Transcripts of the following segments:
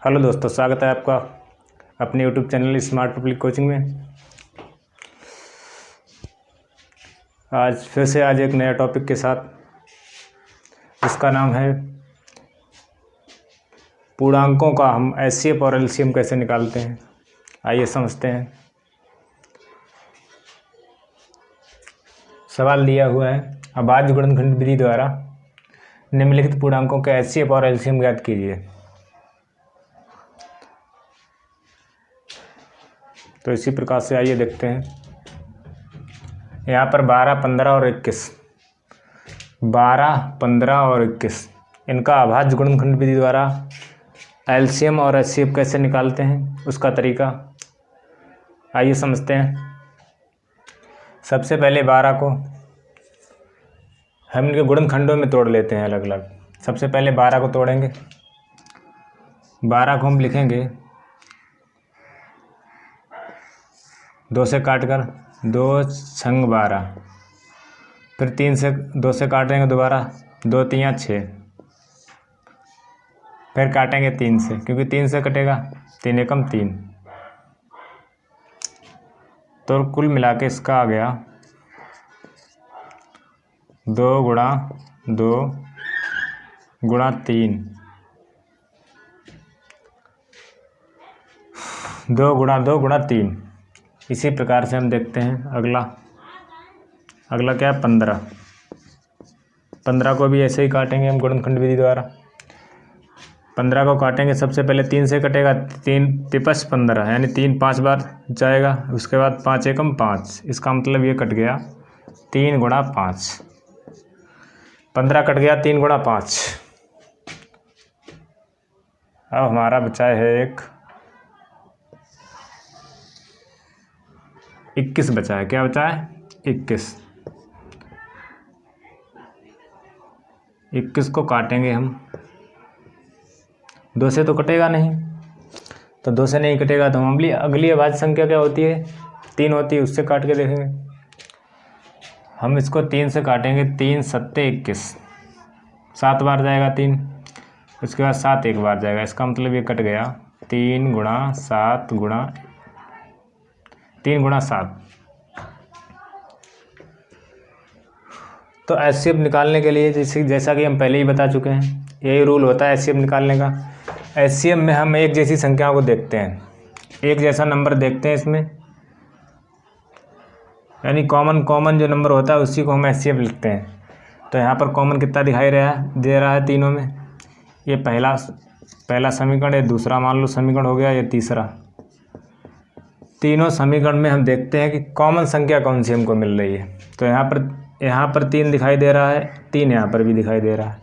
Hello दोस्तों, स्वागत है आपका अपने YouTube channel smart public coaching में। आज एक नया टॉपिक के साथ, इसका नाम है पूर्णांकों का हम एचसीएफ और एलसीएम कैसे निकालते हैं। आइए समझते हैं। सवाल दिया हुआ है, अभाज्य गुणनखंड विधि द्वारा निम्नलिखित पूर्णांकों के एचसीएफ और एलसीएम ज्ञात कीजिए। तो इसी प्रकार से आइए देखते हैं। यहाँ पर 12, 15 और 21, 12, 15 और 21 इनका अभाज्य गुणनखंड विधि द्वारा एलसीएम और एचसीएफ कैसे निकालते हैं, उसका तरीका आइए समझते हैं। सबसे पहले 12 को हम इनके गुणनखंडों में तोड़ लेते हैं अलग अलग। सबसे पहले 12 को तोड़ेंगे। 12 को हम लिखेंगे 2 से काटकर, 2 छंग 12, फिर 2 से काटेंगे दोबारा, 2 तियाँ 6, फिर काटेंगे 3 से, क्योंकि 3 से कटेगा, 3 एकम 3। तो कुल मिला के इसका आ गया 2 गुणा 2 गुणा 3, 2 गुणा 2 गुणा 3। इसी प्रकार से हम देखते हैं अगला क्या है 15। 15 को भी ऐसे ही काटेंगे हम गुणनखंड विधि द्वारा। 15 को काटेंगे, सबसे पहले 3 से कटेगा, 3 तिपस 15 यानी 3 5 बार जाएगा। उसके बाद 5 एकम 5, इसका मतलब ये कट गया 3 गुणा 5। 15 कट गया 3 गुणा 5। अब हमारा बचा है 21 बचा है। क्या बचा है? 21। 21 को काटेंगे हम, 2 से तो कटेगा नहीं, तो 2 से नहीं कटेगा तो हम अगली अभाज्य संख्या क्या होती है? 3 होती है, उससे काट के देखेंगे। हम इसको 3 से काटेंगे, 3 सत्ते 21, 7 बार जाएगा 3, उसके बाद 7 एक बार जाएगा। इसका मतलब ये कट गया 3 गुणा 7 गुणा 3 गुणा 7। तो एचसीएफ निकालने के लिए जैसा कि हम पहले ही बता चुके हैं, यही रूल होता है एचसीएफ निकालने का। एचसीएफ में हम एक जैसी संख्याओं को देखते हैं, एक जैसा नंबर देखते हैं इसमें, यानी कॉमन जो नंबर होता है उसी को हम एचसीएफ लिखते हैं। तो यहाँ पर कॉमन कितना दे रहा है तीनों में। ये पहला समीकरण, ये दूसरा मान लो समीकरण हो गया, ये तीसरा। तीनों समीकरण में हम देखते हैं कि कॉमन संख्या कौन सी हमको मिल रही है। तो यहाँ पर 3 दिखाई दे रहा है, 3 यहाँ पर भी दिखाई दे रहा है,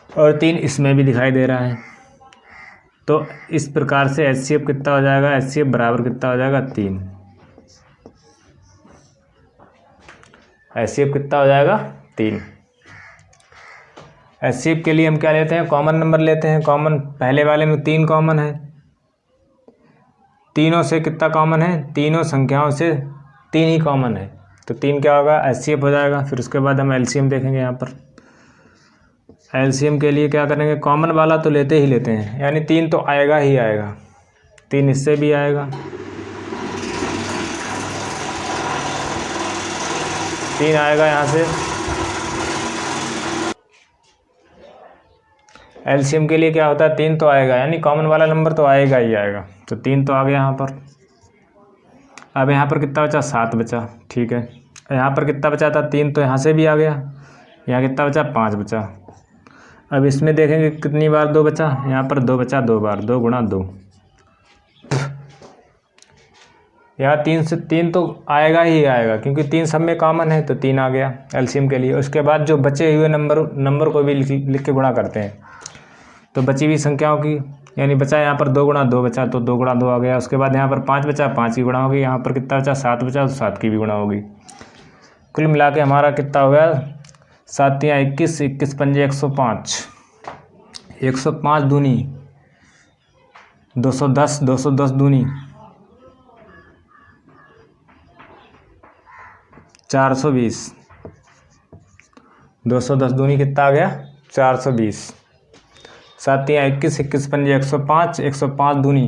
और 3 इसमें भी दिखाई दे रहा है। तो इस प्रकार से एचसीएफ कितना हो जाएगा? एचसीएफ बराबर कितना हो जाएगा? 3। एचसीएफ कितना हो जाएगा? 3। एचसीएफ के लिए हम क्या लेते हैं? कॉमन नंबर लेते हैं। कॉमन पहले वाले में 3 कॉमन है, तीनों से कितना कॉमन है? तीनों संख्याओं से 3 ही कॉमन है, तो 3 क्या होगा? एचसीएफ हो जाएगा। फिर उसके बाद हम एलसीएम देखेंगे। यहाँ पर एलसीएम के लिए क्या करेंगे? कॉमन वाला तो लेते हैं, यानी 3 तो आएगा ही आएगा, 3 इससे भी आएगा, 3 आएगा यहाँ से। एलसीएम के लिए क्या होता है? 3 तो आएगा, यानी कॉमन वाला नंबर तो आएगा ही आएगा। तो 3 तो आ गया यहाँ पर। अब यहाँ पर कितना बचा? 7 बचा। ठीक है, यहाँ पर कितना बचा था? 3 तो यहाँ से भी आ गया। यहाँ कितना बचा? 5 बचा। अब इसमें देखेंगे कितनी बार 2 बचा। यहाँ पर 2 बचा 2 बार, 2 गुणा 2। यहाँ 3 तो आएगा ही आएगा, क्योंकि 3 सब में कॉमन है, तो 3 आ गया एलसीएम के लिए। उसके बाद जो बचे हुए नंबर को भी लिख के गुणा करते हैं, तो बची हुई संख्याओं की, यानी बचा यहाँ पर 2 गुणा 2 बचा, तो 2 गुणा 2 आ गया। उसके बाद यहाँ पर 5 बचा, 5 की गुणा होगी। यहाँ पर कितना बचा? 7 बचा, तो 7 की भी गुणा होगी। कुल मिला के हमारा कितना हो गया? 7 तियाँ 21, 21 पंजे 105, 105 दूनी 210, 210 दूनी 420, 210 दूनी कितना आ गया? 420। 7 या 21, 21 पंजे 105, 105 दूनी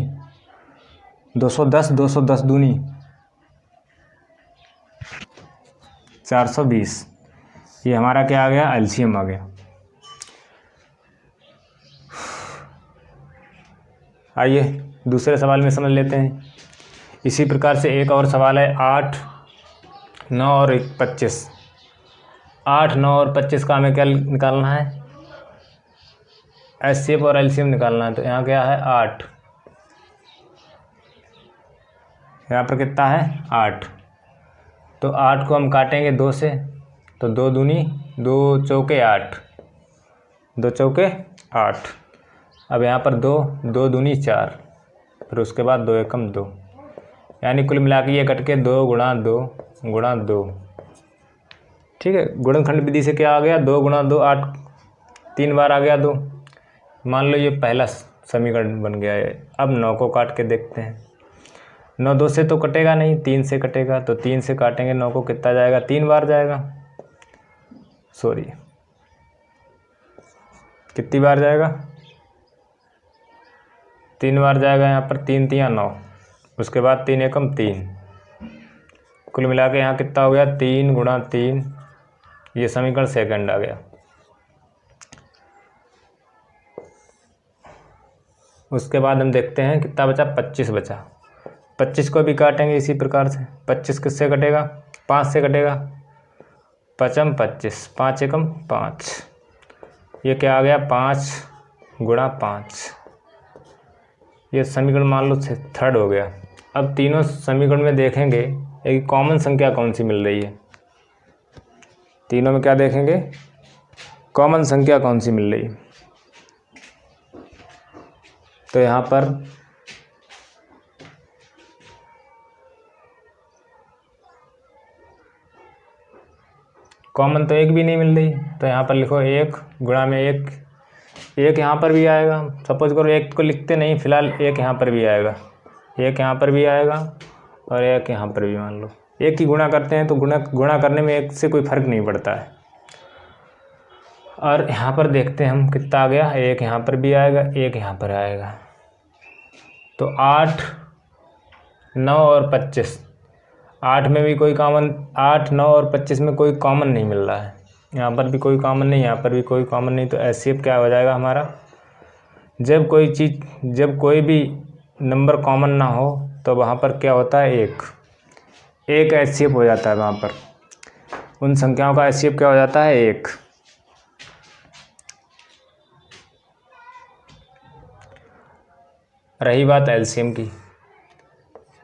210, 210 दूनी 420। ये हमारा क्या आ गया, एलसीएम आ गया। आइए दूसरे सवाल में समझ लेते हैं। इसी प्रकार से एक और सवाल है 8, 9 और 25। 8, 9 और 25 का हमें क्या निकालना है, एचसीएफ और एलसीएम निकालना है। तो यहाँ क्या है 8, यहाँ पर कितना है 8। तो 8 को हम काटेंगे 2 से, तो 2 दूनी 2 चौके 8, 2 चौके 8। अब यहाँ पर 2, 2 दूनी 4, फिर उसके बाद 2 एकम 2, यानी कुल मिला के ये कट के 2 गुणा 2 गुणा 2। ठीक है, गुणनखंड विधि से क्या आ गया, 2 गुणा 2 8, 3 बार आ गया 2। मान लो ये पहला समीकरण बन गया है। अब 9 को काट के देखते हैं। 9 2 से तो कटेगा नहीं, 3 से कटेगा। तो 3 से काटेंगे 9 को, कितना जाएगा, 3 बार जाएगा। सॉरी, कितनी बार जाएगा, 3 बार जाएगा। यहाँ पर 3 3 9, उसके बाद 3 एकम 3, कुल मिला के यहाँ कितना हो गया, 3 गुणा 3। ये समीकरण सेकंड आ गया। उसके बाद हम देखते हैं कितना बचा, 25 बचा। 25 को भी काटेंगे इसी प्रकार से। 25 किससे कटेगा, 5 से कटेगा। 5 25, 5 एकम 5। ये क्या आ गया, 5 गुणा 5। ये समीकरण मान लो थर्ड हो गया। अब तीनों समीकरण में देखेंगे एक कॉमन संख्या कौन सी मिल रही है। तीनों में क्या देखेंगे, कॉमन संख्या कौन सी मिल रही है। तो यहाँ पर कॉमन तो एक भी नहीं मिल रही। तो यहाँ पर लिखो 1 गुणा में 1, 1 यहाँ पर भी आएगा। सपोज करो 1 को लिखते नहीं, फिलहाल 1 यहाँ पर भी आएगा, 1 यहाँ पर भी आएगा और 1 यहाँ पर भी। मान लो 1 की गुणा करते हैं तो गुणा करने में 1 से कोई फर्क नहीं पड़ता है। और यहाँ पर देखते हैं हम कितना आ गया, 1 यहाँ पर भी आएगा, 1 यहाँ पर आएगा। तो 8, 9 और 25, 8 में भी कोई कॉमन, 8, 9 और 25 में कोई कॉमन नहीं मिल रहा है। यहाँ पर भी कोई कॉमन नहीं, यहाँ पर भी कोई कॉमन नहीं। तो एचसीएफ क्या हो जाएगा हमारा, जब कोई भी नंबर कॉमन ना हो तो वहाँ पर क्या होता है, एक एचसीएफ हो जाता है। वहाँ पर उन संख्याओं का एचसीएफ क्या हो जाता है, 1। रही बात एलसीएम की।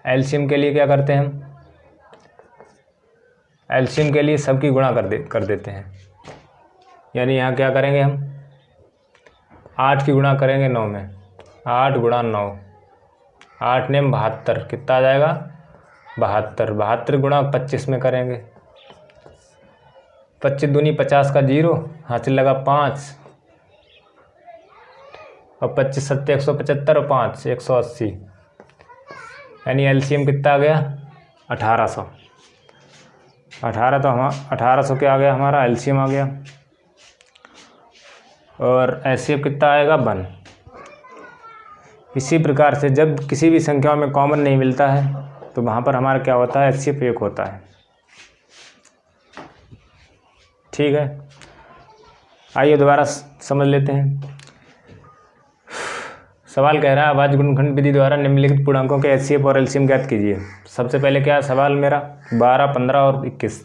एलसीएम के लिए क्या करते हैं हम, एलसीएम के लिए सबकी गुणा कर देते हैं। यानी यहाँ क्या करेंगे हम, 8 की गुणा करेंगे 9 में, 8 गुणा 9, 8 ने 72, कितना आ जाएगा 72। 72 गुणा 25 में करेंगे, 25 दूनी 50 का 0, हासिल लगा 5 और 25 सत्ते 175 और 5 180। यानी एलसीएम कितना आ गया, 1800। 1800 क्या आ गया हमारा, एलसीएम आ गया। और एचसीएफ कितना आएगा, 1। इसी प्रकार से जब किसी भी संख्या में कॉमन नहीं मिलता है तो वहाँ पर हमारा क्या होता है, एचसीएफ 1 होता है। ठीक है, आइए दोबारा समझ लेते हैं। सवाल कह रहा है अभाज्य गुणनखंड विधि द्वारा निम्नलिखित पूर्णांकों के एचसीएफ और एलसीएम ज्ञात कीजिए। सबसे पहले क्या सवाल मेरा, 12, 15 और 21।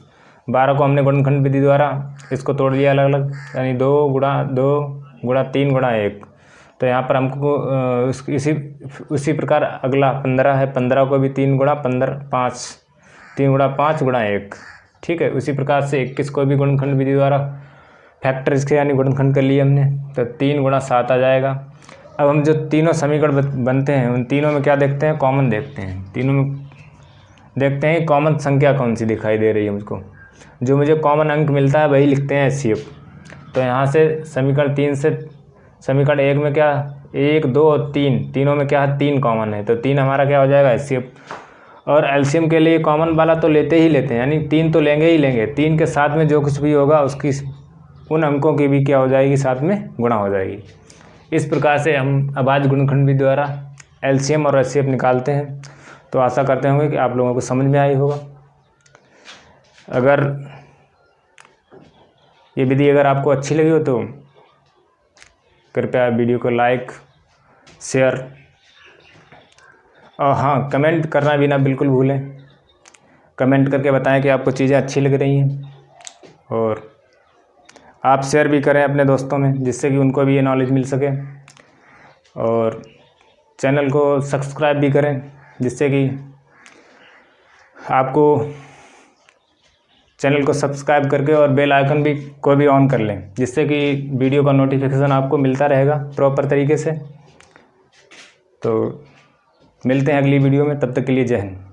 12 को हमने गुणनखंड विधि द्वारा इसको तोड़ दिया अलग अलग, यानी 2 गुणा 2 गुणा 3 गुणा 1। तो यहाँ पर हमको उसी प्रकार अगला 15 है, 15 को भी 3 गुणा 15 5, 3 गुणा 5 गुणा 1। ठीक है, उसी प्रकार से 21 को भी गुणनखंड विधि द्वारा फैक्टर इसके यानी गुणनखंड कर लिए हमने, तो 3 गुणा 7 आ जाएगा। अब हम जो तीनों समीकरण बनते हैं उन तीनों में क्या देखते हैं, कॉमन देखते हैं। तीनों में देखते हैं कॉमन संख्या कौन सी दिखाई दे रही है मुझको, जो मुझे कॉमन अंक मिलता है वही लिखते हैं एचसीएफ। तो यहाँ से समीकरण 3 से समीकरण 1 में क्या 1 2 और 3, तीनों में क्या है 3 कॉमन है, तो 3 हमारा क्या हो जाएगा एचसीएफ। और एलसीएम के लिए कॉमन वाला तो लेते ही लेते हैं, यानी 3 तो लेंगे ही लेंगे। 3 के साथ में जो कुछ भी होगा उसकी उन अंकों की भी क्या हो जाएगी, साथ में गुणा हो जाएगी। इस प्रकार से हम अभाज्य गुणनखंड द्वारा एलसीएम और एचसीएफ निकालते हैं। तो आशा करते होंगे कि आप लोगों को समझ में आई होगा। अगर ये विधि अगर आपको अच्छी लगी हो तो कृपया वीडियो को लाइक, शेयर और हाँ, कमेंट करना भी ना बिल्कुल भूलें। कमेंट करके बताएं कि आपको चीज़ें अच्छी लग रही हैं, और आप शेयर भी करें अपने दोस्तों में, जिससे कि उनको भी ये नॉलेज मिल सके। और चैनल को सब्सक्राइब भी करें, जिससे कि आपको चैनल को सब्सक्राइब करके और बेल आइकन भी को भी ऑन कर लें, जिससे कि वीडियो का नोटिफिकेशन आपको मिलता रहेगा प्रॉपर तरीके से। तो मिलते हैं अगली वीडियो में, तब तक के लिए जय हिंद।